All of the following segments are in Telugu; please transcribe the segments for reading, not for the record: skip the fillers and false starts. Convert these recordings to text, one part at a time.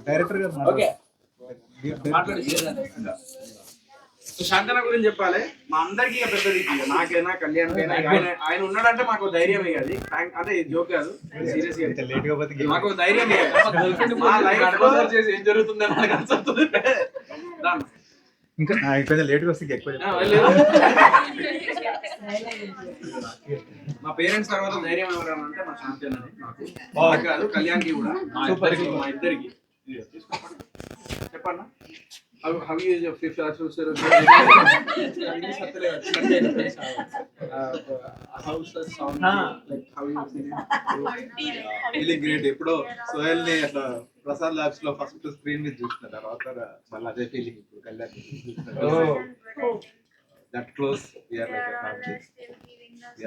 డైరెక్టర్ గారు ఓకే శాంతన గురించి చెప్పాలి. మా అందరికి పెద్దది నాకైనా కళ్యాణ్కైనా ఆయన ఉన్నాడంటే మాకు ధైర్యం అది. అదే జోక్ కాదు, సీరియస్ మాకు ధైర్యం ఏం జరుగుతుంది ఇంకా కొంచెం లేట్గా వస్తే ఎక్కువ. మా పేరెంట్స్ తర్వాత ధైర్యం ఎవరైనా అంటే మా శాంతి అన్నది నాకు కాదు, కళ్యాణ్కి కూడా, మా ఇద్దరికి. చెప్పన్నా how you use your fifth associate houses sound like how you feel really great. ఎప్పుడో సోహెల్ ని అట్లా ప్రసాద్ ల్యాబ్స్ లో ఫస్ట్ స్క్రీన్ మీద చూసిన తర్వాత మళ్ళీ అదే ఫీలింగ్ ఇప్పుడు Kalyan that close. We are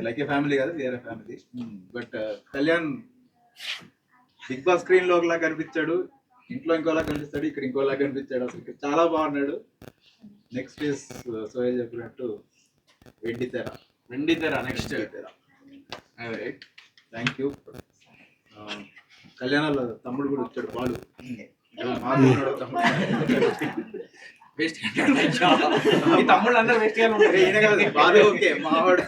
like a family కదా, we are a family. But Kalyan Bigg Boss screen లో ఒకలా కనిపించాడు, ఇంట్లో ఇంకోలా కనిపిస్తాడు, ఇక్కడ ఇంకోలా కనిపించాడు. అసలు చాలా బాగున్నాడు. నెక్స్ట్ ఇస్ సోహెల్ చెప్పినట్టు వెండి తెర నెక్స్ట్ తెర. Thank you. కళ్యాణాల తమ్ముడు కూడా వచ్చాడు, బాలు. తమ్ముళ్ళు అందరూ వేస్ట్ కాదు, బాలు ఓకే మావాడు.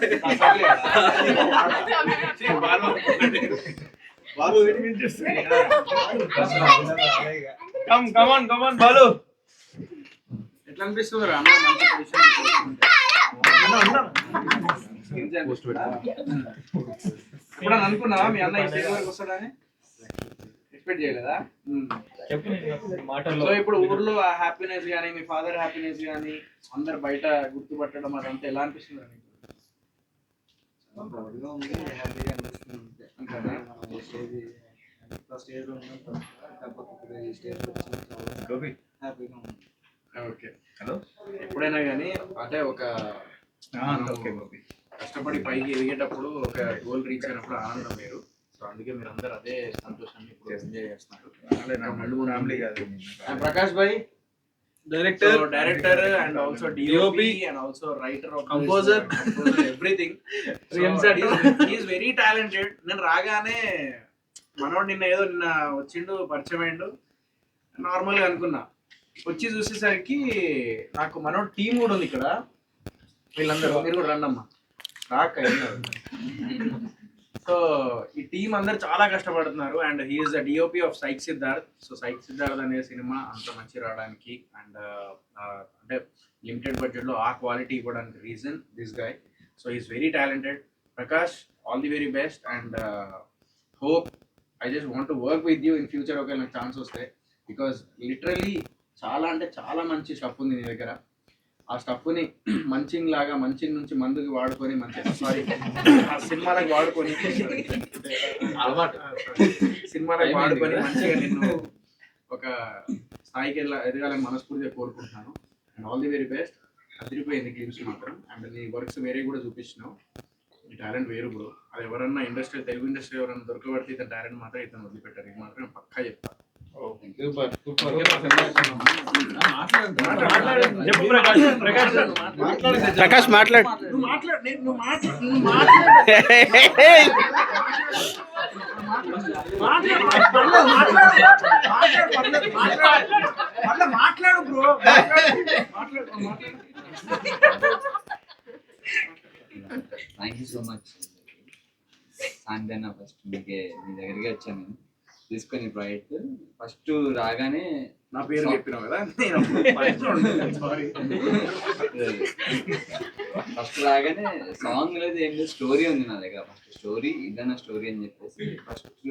బాలు బాలు ఎట్లా అనిపిస్తుంది రా? ఇప్పుడు అనుకున్నావా మీ అన్న ఈ స్టేజ్ వరకు వస్తాడని? ఎక్స్పెక్ట్ చేయలేదా? సో ఇప్పుడు ఊర్లో హ్యాపీనెస్ కానీ, మీ ఫాదర్ హ్యాపీనెస్ కానీ, అందరు బయట గుర్తుపట్టడం అదంతా ఎలా అనిపిస్తుంది? ఎప్పుడైనా కానీ అంటే ఒక కష్టపడి పైకి ఎదిగేటప్పుడు ఒక గోల్ రీచ్ అయినప్పుడు ఆనందం వేరు. సో అందుకే మీరు అందరు అదే సంతోషాన్ని ఇప్పుడు ఎంజాయ్ చేస్తున్నారు. Prakash bhai director and also DOP and also writer, composer, everything. Is very talented. నేను రాగానే మనోడు నిన్న వచ్చిండు, పరిచయం అయ్యిండు. నార్మల్గా అనుకున్నా, వచ్చి చూసేసరికి నాకు మనోడు టీం కూడా ఉంది ఇక్కడ. వీళ్ళందరూ మీరు కూడా రండమ్మా, రాక. సో ఈ టీం అందరు చాలా కష్టపడుతున్నారు. And he's the DOP of Psych Siddhartha. So Psych Siddhartha అనే సినిమా అంత మంచి రావడానికి అండ్ అంటే లిమిటెడ్ బడ్జెట్లో ఆ క్వాలిటీ ఇవ్వడానికి reason this guy. So is very talented. Prakash, all the very best and hope I just want to work with you in future. ఒకవేళ నాకు ఛాన్స్ వస్తే, బికాస్ లిటరలీ చాలా అంటే చాలా మంచి స్టఫ్ ఉంది నీ దగ్గర. ఆ స్టఫ్ని మంచింగ్ లాగా, మంచింగ్ నుంచి మందుకి వాడుకొని, మంచి ఆ సినిమాలకు వాడుకొని, సినిమాలకు వాడుకొని మంచిగా నిన్ను ఒక స్థాయికి ఎదగాలని మనస్ఫూర్తిగా కోరుకుంటున్నాను. And all the very best. అదిరిపోయింది క్లిప్స్ మాత్రం. అండ్ నీ వర్క్స్ వేరే కూడా చూపించినావు. ఈ టాలెంట్ వేరు బ్రో. అది ఎవరన్నా ఇండస్ట్రీ, తెలుగు ఇండస్ట్రీ ఎవరైనా దొరకబడితే ఇతను టాలెంట్ మాత్రం ఇతను వదిలిపెట్టారు. ఇది మాత్రం నేను పక్కా చెప్తాను. ప్రకాష్ మాట్లాడు. మాట్లాడు bro. Thank you so much Santhana. First మీకే మీ దగ్గరికి వచ్చాను నేను తీసుకొని ప్రాజెక్ట్. ఫస్ట్ రాగానే నా పేరు చెప్పినావు కదా, ఫస్ట్ రాగానే సాంగ్ లేదు ఏం లేదు, స్టోరీ ఉంది నా దగ్గర. ఫస్ట్ స్టోరీ ఇదన్న స్టోరీ అని చెప్పేసి ఫస్ట్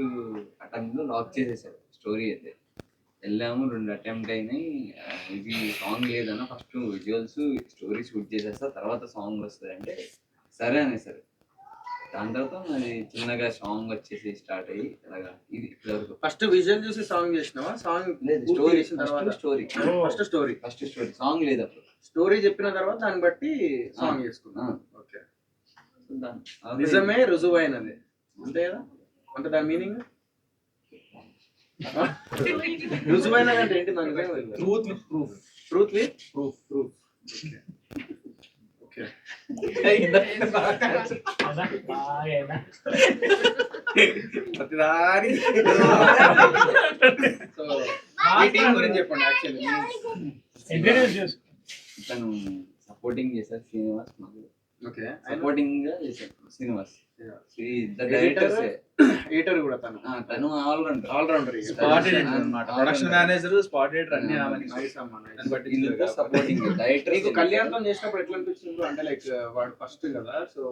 అటెంప్ట్లో లాక్ చేసేసారు స్టోరీ. అయితే వెళ్ళాము, 2 అటెంప్ట్ అయినాయి. ఇది సాంగ్ లేదన్న, ఫస్ట్ విజువల్స్ స్టోరీ షూట్ చేసేస్తా, తర్వాత సాంగ్ వస్తుంది అంటే సరే అనేసారు. దాని తర్వాత మరి చిన్నగా సాంగ్ వచ్చేసి స్టార్ట్ అయ్యి అలాగా ఇది ఇప్పటివరకు. ఫస్ట్ విజువల్ చూసి సాంగ్ చేసినావా? సాంగ్ లేదు, స్టోరీ తర్వాత స్టోరీ. ఫస్ట్ స్టోరీ సాంగ్ లేదు అప్పుడు. స్టోరీ చెప్పిన తర్వాత దాన్ని బట్టి సాంగ్ చేసుకున్నా. ఓకే, నిజమే రుజువైనది అంతే కదా? అంటే దాని మీనింగ్ రుజువైనది అంటే ఏంటి? దాని truth with proof. Truth with proof. Okay, ప్రతిదారి సో ఈ టీం గురించి చెప్పండి. యాక్చువల్లీ తను సపోర్టింగ్ చేశారు శ్రీనివాస్, మాకు ఓకే సపోర్టింగ్ గా చేశారు శ్రీనివాస్. ఇద్దరు ఎడిటర్ డైరెక్టర్స్. ఎడిటర్ కూడా తను తను ఆల్రౌండర్. ఆల్రౌండర్ స్పాట్ ఎడిటర్ అన్నమాట. ప్రొడక్షన్ మేనేజర్, స్పాట్ ఎడిటర్ అన్ని ఆమెని. Supporting director. నీకు కళ్యాణ్తో చేసినప్పుడు ఎట్లా అనిపించింది? అంటే లైక్ వాడు ఫస్ట్ కదా, సో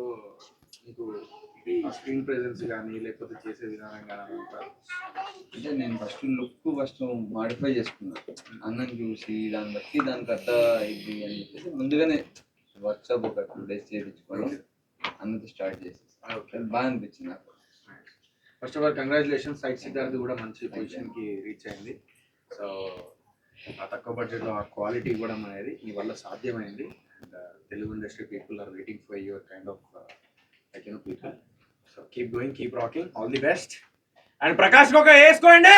నీకు స్క్రీన్ ప్రెజెన్స్ కానీ లేకపోతే చేసే విధానం కానీ అదంతా అంటే నేను ఫస్ట్ మాడిఫై చేసుకున్నాను అన్నం చూసి, దాన్ని బట్టి దానికి అర్థ ఇది అని చెప్పేసి ముందుగానే వర్క్షాప్ ఒక 2 days చేయించుకొని అన్నతో స్టార్ట్ చేసేసి బాగా అనిపించింది నాకు. First of all congratulation, side Siddharth కూడా మంచి పొజిషన్ కి రీచ్ అయింది. సో ఆ తక్కువ బడ్జెట్ లో ఆ క్వాలిటీ ఇవ్వడం అనేది నీ వల్ల సాధ్యమైంది. And Telugu industry people are waiting for your kind of people. So keep going, keep rocking, all the best. And Prakash ఒక వేసుకోండి.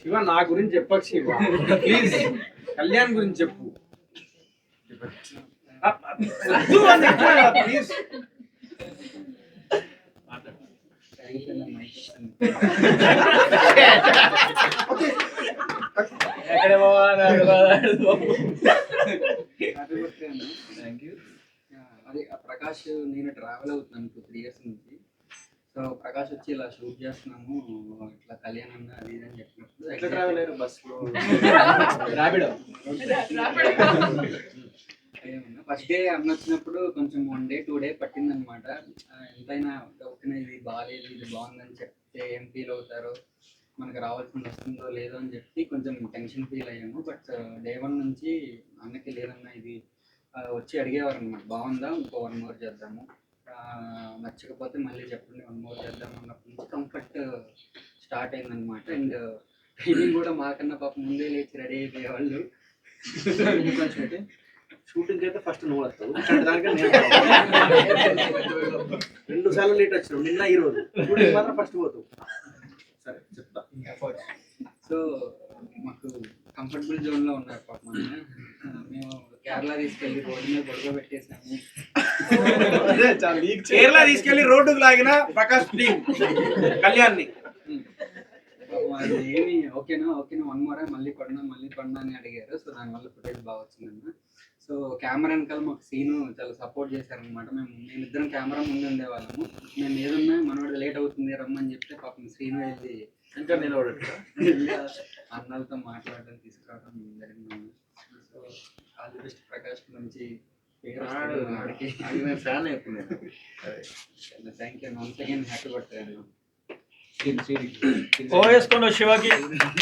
శివ నా గురించి చెప్పకు శివ, ప్లీజ్ కళ్యాణ్ గురించి చెప్పు ప్లీజ్. అది ప్రకాష్ నేను ట్రావెల్ అవుతున్నాను 2-3 years నుంచి. సో ప్రకాష్ వచ్చి ఇలా షూట్ చేస్తున్నాము ఇట్లా కళ్యాణ్ అన్న అది ఇది అని చెప్పినప్పుడు ఎట్లా ట్రావెల్ అయ్యారు? బస్సులో రాపిడో. ఫస్ట్ డే అన్న వచ్చినప్పుడు కొంచెం 1 day 2 day పట్టింది అనమాట. ఎంతైనా ఓకే ఇది బాగాలేదు ఇది బాగుందని చెప్తే ఏం ఫీల్ అవుతారో, మనకు రావాల్సింది వస్తుందో లేదో అని చెప్పి కొంచెం టెన్షన్ ఫీల్ అయ్యాము. బట్ day 1 నుంచి అన్నకి లేదన్నా ఇది వచ్చి అడిగేవారు అనమాట, బాగుందా ఇంకో 1 more చేద్దాము, నచ్చకపోతే మళ్ళీ చెప్పండి 1 more చేద్దాము అన్నప్పటి నుంచి కంఫర్ట్ స్టార్ట్ అయిందనమాట. అండ్ ట్రైనింగ్ కూడా మాకన్నా పాప ముందే లేచి రెడీ అయిపోయేవాళ్ళు. షూటింగ్ అయితే ఫస్ట్ నువ్వు వస్తావు, దానికంటే 2 సార్లు లేట్ వచ్చినావు, నిన్న ఈ రోజు. షూటింగ్ మాత్రం ఫస్ట్ పోతావు. సరే చెప్తా. సో మాకు కంఫర్టబుల్ జోన్లో ఉన్నారు పాప. మేము కేరళ తీసుకెళ్ళి రోడ్డు మీద పడుకోబెట్టేసాము. కేరళ తీసుకెళ్లి రోడ్డుకు లాగిన ప్రకాష్ టీం కళ్యాణ్ని. అది ఏమి ఓకేనా 1 more మళ్ళీ పడినా అని అడిగారు. సో దానివల్ల ఫుటేజ్ బాగా వచ్చిందన్న. సో కెమెరా వెనకాల మాకు సీను చాలా సపోర్ట్ చేశారనమాట. మేమిద్దరం కెమెరా ముందు ఉండేవాళ్ళము. మేము ఏదన్నా మనవాడు లేట్ అవుతుంది రమ్మని చెప్తే పాపం సీను వెళ్ళి ఇంకా నిలబడట అన్నలతో మాట్లాడడం తీసుకురావడం జరిగింది. So all the best Prakash నుంచి ఫ్యాన్ అయిపోయింది. Thank you once again happy birthday అన్న. ఓ వేసుకోండి శివకి.